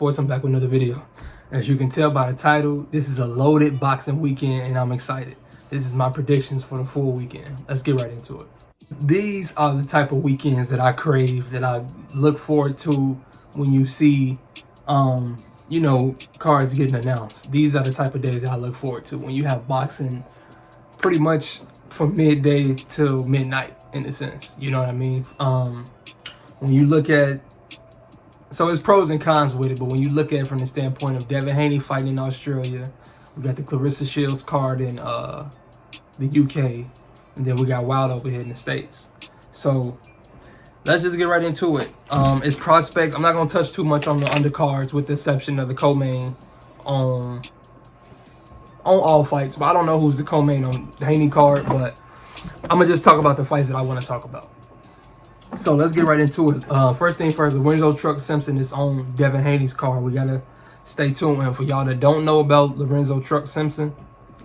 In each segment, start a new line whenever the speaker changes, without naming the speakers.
RocSports. I'm back with another video. As you can tell by the title, this is a loaded boxing weekend and I'm excited. This is my predictions for the full weekend. Let's get right into it. These are the type of weekends that I crave, that I look forward to when you see, you know, cards getting announced. These are the type of days that I look forward to, when you have boxing pretty much from midday till midnight, in a sense. You know what I mean? When you look at, so there's pros and cons with it, but when you look at it from the standpoint of Devin Haney fighting in Australia, we got the Claressashields card in the UK, and then we got Wild over here in the States. So let's just get right into it. It's prospects. I'm not going to touch too much on the undercards, with the exception of the co-main on all fights. But I don't know who's the co-main on the Haney card, but I'm going to just talk about the fights that I want to talk about. So let's get right into it. First thing first, Lorenzo Truck Simpson is on Devin Haney's card. We got to stay tuned. And for y'all that don't know about Lorenzo Truck Simpson,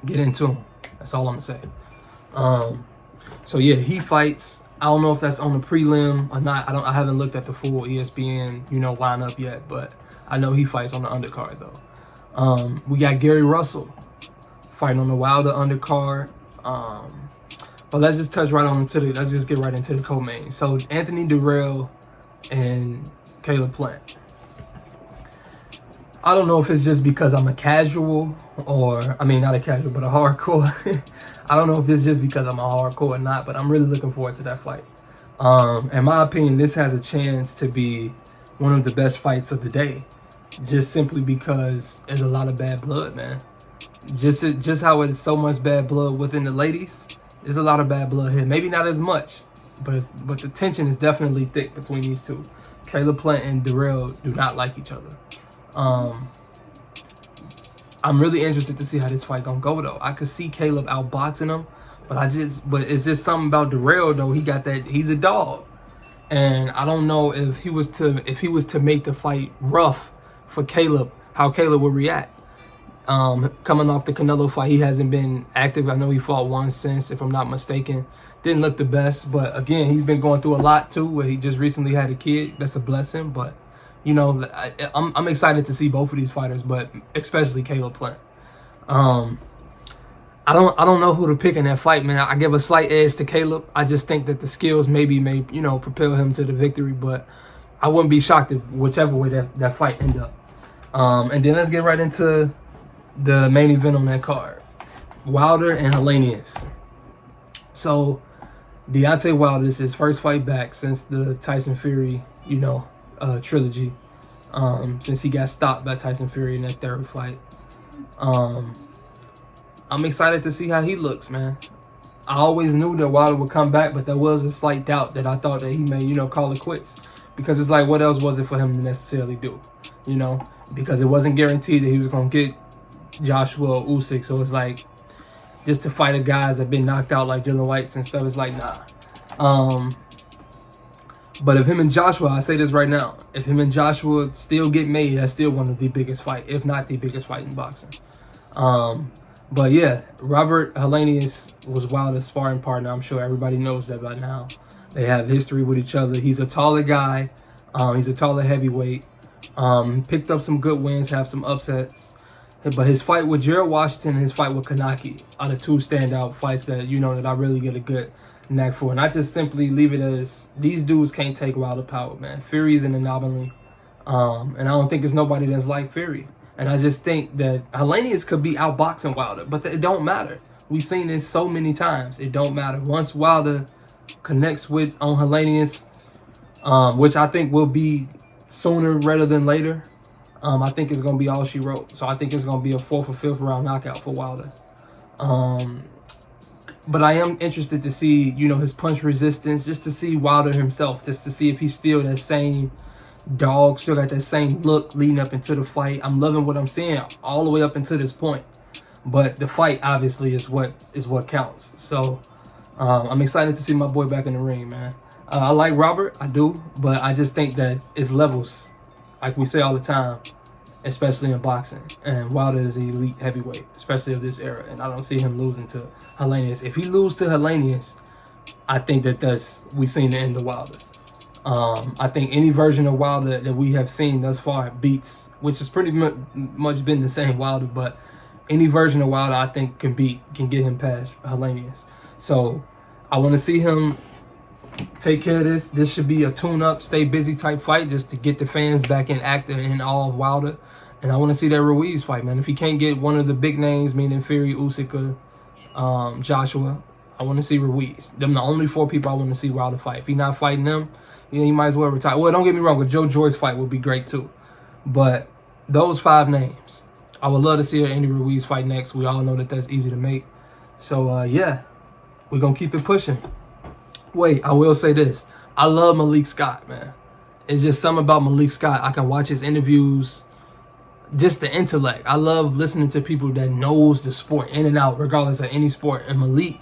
get into him. That's all I'm going to say. So yeah, he fights. I don't know if that's on the prelim or not. I haven't looked at the full ESPN, you know, lineup yet, but I know he fights on the undercard though. We got Gary Russell fighting on the Wilder undercard. But let's just touch right on to the, let's just get right into the co-main. So Anthony Durrell and Caleb Plant. I don't know if it's just because I'm a casual, or, I mean, not a casual, but a hardcore. I don't know if it's just because I'm a hardcore or not, but I'm really looking forward to that fight. In my opinion, this has a chance to be one of the best fights of the day, just simply because there's a lot of bad blood, man. Just how it's so much bad blood within the ladies. There's a lot of bad blood here. Maybe not as much, but the tension is definitely thick between these two. Caleb Plant and Durrell do not like each other. I'm really interested to see how this fight gonna go though. I could see Caleb outboxing him, but it's just something about Durrell though. He got that, he's a dog. And I don't know if he was to make the fight rough for Caleb, how Caleb would react. Coming off the Canelo fight, he hasn't been active. I know he fought once since, if I'm not mistaken. Didn't look the best, but again, he's been going through a lot too, where he just recently had a kid. That's a blessing, but you know, I'm excited to see both of these fighters, but especially Caleb Plant. I don't know who to pick in that fight, man. I give a slight edge to Caleb. I just think that the skills maybe may, you know, propel him to the victory, but I wouldn't be shocked if whichever way that fight end up. And then let's get right into the main event on that card. Wilder and Helenius. So Deontay Wilder, this is his first fight back since the Tyson Fury, you know, trilogy. Since he got stopped by Tyson Fury in that third fight. I'm excited to see how he looks, man. I always knew that Wilder would come back, but there was a slight doubt that I thought that he may, you know, call it quits. Because it's like, what else was it for him to necessarily do? You know, because it wasn't guaranteed that he was going to get Joshua or Usyk, so it's like, just to fight a guys that been knocked out like Dylan White and stuff, it's like, nah. But if him and Joshua, I say this right now, if him and Joshua still get made, that's still one of the biggest fight, if not the biggest fight in boxing. But yeah, Robert Helenius was Wilder's sparring partner. I'm sure everybody knows that by now. They have history with each other. He's a taller guy. He's a taller heavyweight. Picked up some good wins, have some upsets. But his fight with Gerald Washington and his fight with Kanaki are the two standout fights that, you know, that I really get a good knack for. And I just simply leave it as, these dudes can't take Wilder power, man. Fury is an anomaly. And I don't think there's nobody that's like Fury. And I just think that Helenius could be outboxing Wilder, but it don't matter. We've seen this so many times. It don't matter. Once Wilder connects on Helenius, which I think will be sooner rather than later, I think it's going to be all she wrote. So I think it's going to be a 4th or 5th round knockout for Wilder. But I am interested to see, you know, his punch resistance, just to see Wilder himself, just to see if he's still that same dog, still got that same look leading up into the fight. I'm loving what I'm seeing all the way up until this point. But the fight, obviously, is what counts. So I'm excited to see my boy back in the ring, man. I like Robert, I do, but I just think that it's levels, like we say all the time, especially in boxing. And Wilder is an elite heavyweight, especially of this era. And I don't see him losing to Helenius. If he loses to Helenius, I think that we've seen the end of Wilder. I think any version of Wilder that we have seen thus far beats, which has pretty much been the same Wilder, but any version of Wilder I think can get him past Helenius. So I want to see him take care of this. This should be a tune-up, stay busy type fight just to get the fans back in active in all of Wilder. And I want to see that Ruiz fight, man. If he can't get one of the big names, meaning Fury, Usyk, Joshua, I want to see Ruiz. Them the only 4 people I want to see Wilder fight. If he's not fighting them, you know, he might as well retire. Well, don't get me wrong, a Joe Joyce fight would be great too. But those 5 names, I would love to see an Andy Ruiz fight next. We all know that that's easy to make. So, yeah, we're going to keep it pushing. Wait, I will say this. I love Malik Scott, man. It's just something about Malik Scott. I can watch his interviews, just the intellect. I love listening to people that knows the sport in and out, regardless of any sport. And Malik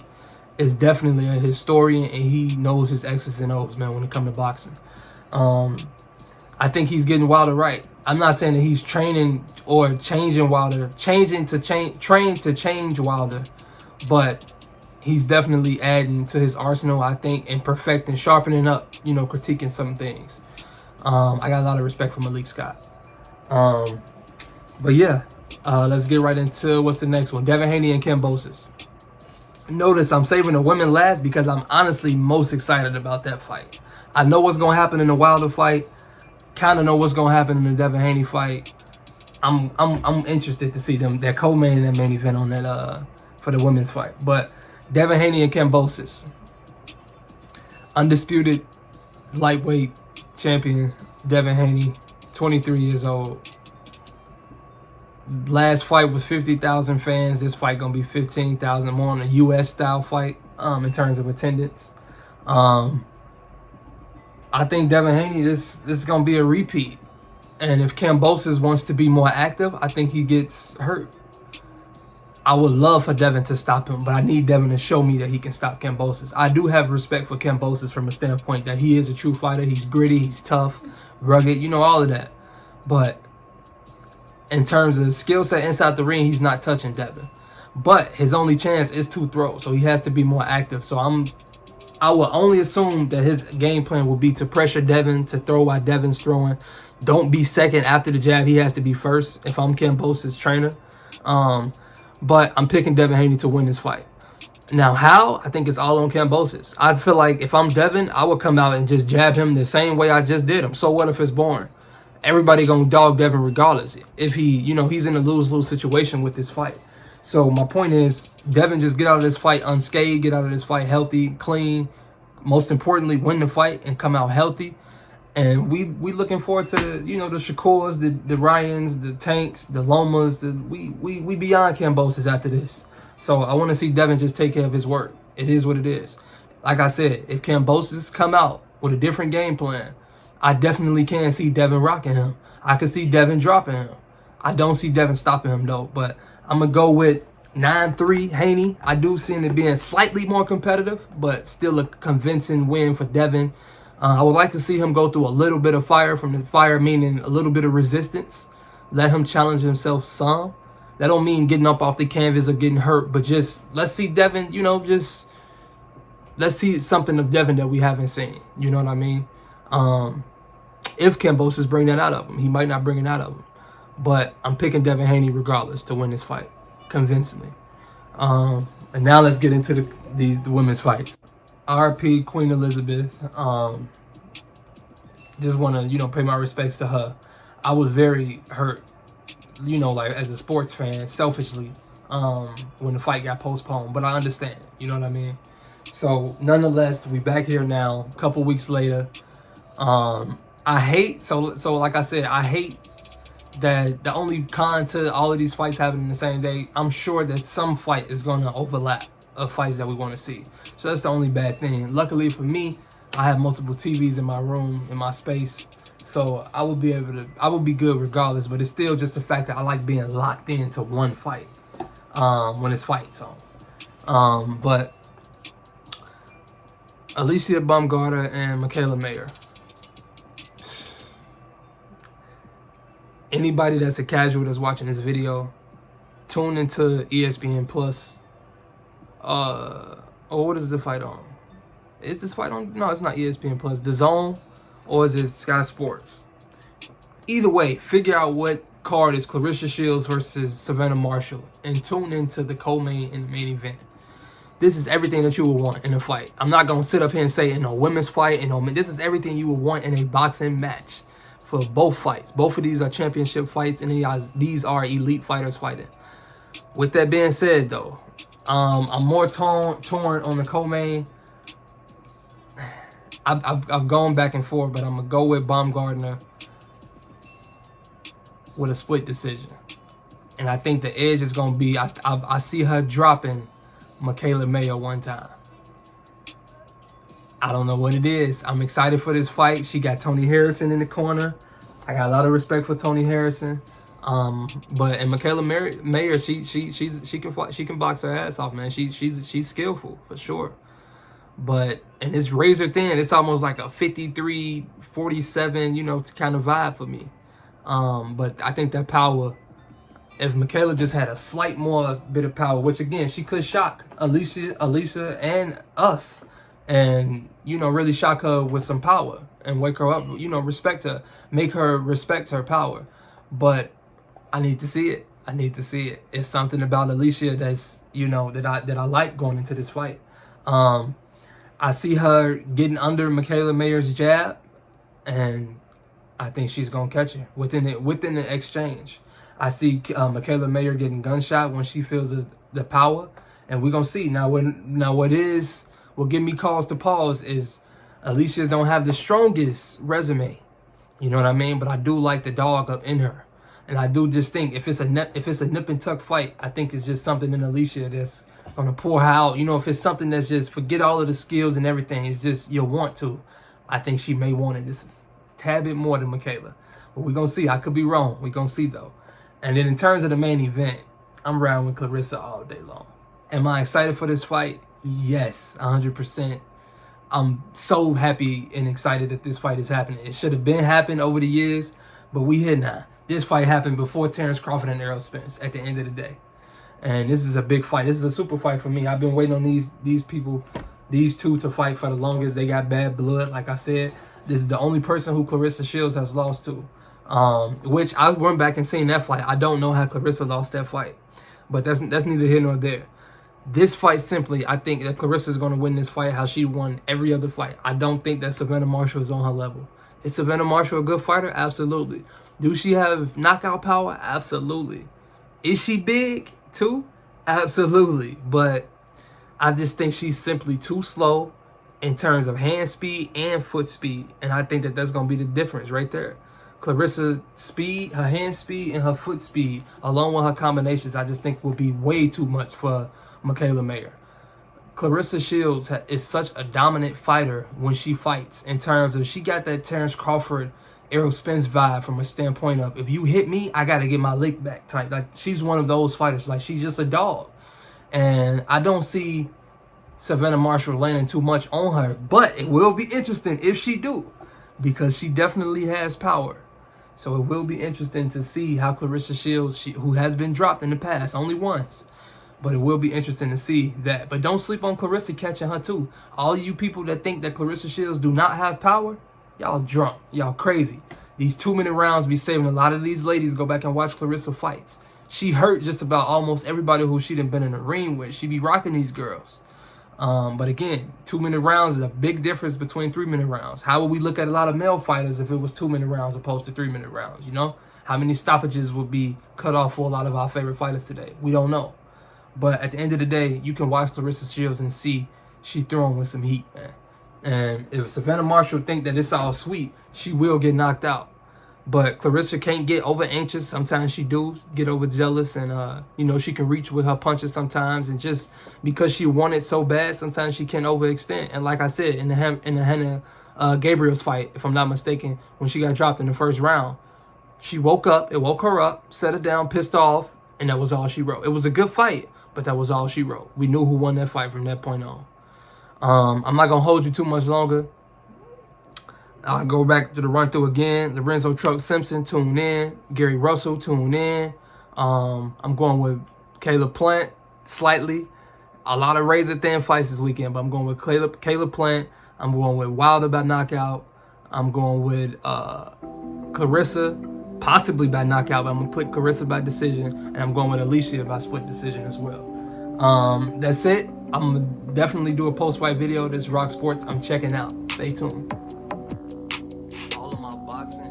is definitely a historian, and he knows his X's and O's, man, when it comes to boxing. I think he's getting Wilder right. I'm not saying that he's training or changing Wilder, trained to change Wilder, but he's definitely adding to his arsenal, I think, and perfecting, sharpening up, you know, critiquing some things. I got a lot of respect for Malik Scott. But yeah, let's get right into what's the next one. Devin Haney and Kambosos. Notice I'm saving the women last because I'm honestly most excited about that fight. I know what's going to happen in the Wilder fight. Kind of know what's going to happen in the Devin Haney fight. I'm interested to see them. They're co-main that main event on that for the women's fight. But Devin Haney and Kambosos, undisputed lightweight champion Devin Haney, 23 years old. Last fight was 50,000 fans. This fight gonna be 15,000 more on a U.S. style fight in terms of attendance. I think Devin Haney, this is gonna be a repeat. And if Kambosos wants to be more active, I think he gets hurt. I would love for Devin to stop him, but I need Devin to show me that he can stop Kambosos. I do have respect for Kambosos from a standpoint that he is a true fighter. He's gritty, he's tough, rugged, you know, all of that. But in terms of skill set inside the ring, he's not touching Devin. But his only chance is to throw, so he has to be more active. So I will only assume that his game plan will be to pressure Devin, to throw while Devin's throwing. Don't be second after the jab. He has to be first if I'm Kambosos' trainer. But I'm picking Devin Haney to win this fight. Now, how? I think it's all on Kambosos. I feel like if I'm Devin, I would come out and just jab him the same way I just did him. So what if it's boring? Everybody gonna dog Devin regardless. If he, you know, he's in a lose-lose situation with this fight. So my point is, Devin, just get out of this fight unscathed, get out of this fight healthy, clean. Most importantly, win the fight and come out healthy. And we looking forward to, you know, the Shakurs, the Ryans, the Tanks, the Lomas. We beyond Kambosos after this. So I want to see Devin just take care of his work. It is what it is. Like I said, if Kambosos come out with a different game plan, I definitely can see Devin rocking him. I can see Devin dropping him. I don't see Devin stopping him though. But I'm gonna go with 9-3 Haney. I do see it being slightly more competitive, but still a convincing win for Devin. I would like to see him go through a little bit of fire, from the fire meaning a little bit of resistance. Let him challenge himself some. That don't mean getting up off the canvas or getting hurt, but just let's see Devin, you know, just let's see something of Devin that we haven't seen. You know what I mean? If Kambosos bring that out of him, he might not bring it out of him. But I'm picking Devin Haney regardless to win this fight, convincingly. And now let's get into the women's fights. RP Queen Elizabeth. Just want to, you know, pay my respects to her. I was very hurt, you know, like as a sports fan, selfishly, when the fight got postponed. But I understand, you know what I mean? So nonetheless, we back here now, a couple weeks later. I hate, so like I said, I hate that the only con to all of these fights happening the same day. I'm sure that some fight is going to overlap of fights that we want to see. So that's the only bad thing. Luckily for me, I have multiple TVs in my room, in my space. So I would be good regardless, but it's still just the fact that I like being locked into one fight when it's fights on. But Alicia Baumgartner and Michaela Mayer. Anybody that's a casual that's watching this video, tune into ESPN Plus. What is the fight on? Is this fight on? No, it's not ESPN Plus. DAZN or is it Sky Sports? Either way, figure out what card is Claressashields versus Savannah Marshall and tune into the co-main and the main event. This is everything that you would want in a fight. I'm not going to sit up here and say in a women's fight, this is everything you would want in a boxing match for both fights. Both of these are championship fights, and these are elite fighters fighting. With that being said, though, I'm more torn on the co-main. I've gone back and forth, but I'm going to go with Baumgardner with a split decision. And I think the edge is going to be, I see her dropping Michaela Mayer one time. I don't know what it is. I'm excited for this fight. She got Tony Harrison in the corner. I got a lot of respect for Tony Harrison. And Michaela Mayer, she can box her ass off, man. She's skillful for sure. And it's razor thin. It's almost like a 53-47, kind of vibe for me. But I think that power, if Michaela just had a slight more bit of power, which again, she could shock Alicia and us, and, really shock her with some power and wake her up, respect her, make her respect her power. But I need to see it. I need to see it. It's something about Alicia that's, that I like going into this fight. I see her getting under Michaela Mayer's jab, and I think she's gonna catch her within the exchange. I see Michaela Mayer getting gunshot when she feels the power, and we're gonna see. Now what give me cause to pause is Alicia don't have the strongest resume. You know what I mean? But I do like the dog up in her, and I do just think if it's a nip and tuck fight, I think it's just something in Alicia that's gonna pour her out. If it's something that's just forget all of the skills and everything, it's just you'll want to. I think she may want it just a tad bit more than Michaela. But we're gonna see. I could be wrong. We're gonna see though. And then in terms of the main event, I'm riding with Claressa all day long. Am I excited for this fight? Yes, 100%. I'm so happy and excited that this fight is happening. It should have been happened over the years, but we here now. This fight happened before Terrence Crawford and Errol Spence at the end of the day. And this is a big fight. This is a super fight for me. I've been waiting on these people, these two to fight for the longest. They got bad blood, like I said. This is the only person who Claressashields has lost to. Which I went back and seen that fight. I don't know how Claressa lost that fight. But that's neither here nor there. This fight simply, I think that Claressa is going to win this fight how she won every other fight. I don't think that Savannah Marshall is on her level. Is Savannah Marshall a good fighter? Absolutely. Do she have knockout power? Absolutely. Is she big too? Absolutely. But I just think she's simply too slow in terms of hand speed and foot speed. And I think that that's going to be the difference right there. Claressa's speed, her hand speed, and her foot speed, along with her combinations, I just think will be way too much for Michaela Mayer. Claressashields is such a dominant fighter when she fights, in terms of she got that Terrence Crawford, Errol Spence vibe from a standpoint of, if you hit me, I got to get my lick back type. Like, she's one of those fighters. Like, she's just a dog. And I don't see Savannah Marshall landing too much on her, but it will be interesting if she do, because she definitely has power. So it will be interesting to see how Claressashields, who has been dropped in the past, only once, but it will be interesting to see that. But don't sleep on Claressa catching her too. All you people that think that Claressashields do not have power, y'all drunk, y'all crazy. These 2-minute rounds be saving a lot of these ladies. Go back and watch Claressa fights. She hurt just about almost everybody who she done been in the ring with. She be rocking these girls. But again, 2-minute rounds is a big difference between 3-minute rounds. How would we look at a lot of male fighters if it was 2-minute rounds opposed to 3-minute rounds, How many stoppages would be cut off for a lot of our favorite fighters today? We don't know. But at the end of the day, you can watch Claressashields and see she throwing with some heat, man. And if Savannah Marshall think that it's all sweet, she will get knocked out. But Claressa can't get over anxious. Sometimes she do get over jealous, and she can reach with her punches sometimes. And just because she want it so bad, sometimes she can overextend. And like I said, in the Haney Gabriel's fight, if I'm not mistaken, when she got dropped in the first round, she woke up. It woke her up, set her down, pissed off, and that was all she wrote. It was a good fight, but that was all she wrote. We knew who won that fight from that point on. I'm not gonna hold you too much longer. I'll go back to the run through again. Lorenzo Truck Simpson, tune in. Gary Russell, tune in. I'm going with Caleb Plant slightly. A lot of razor thin fights this weekend, but I'm going with Caleb Plant. I'm going with Wilder by knockout. I'm going with Claressa, possibly by knockout, but I'm gonna put Claressa by decision, and I'm going with Alicia by split decision as well. That's it. I'm gonna definitely do a post-fight video. This is RocSports. I'm checking out. Stay tuned. All of my boxing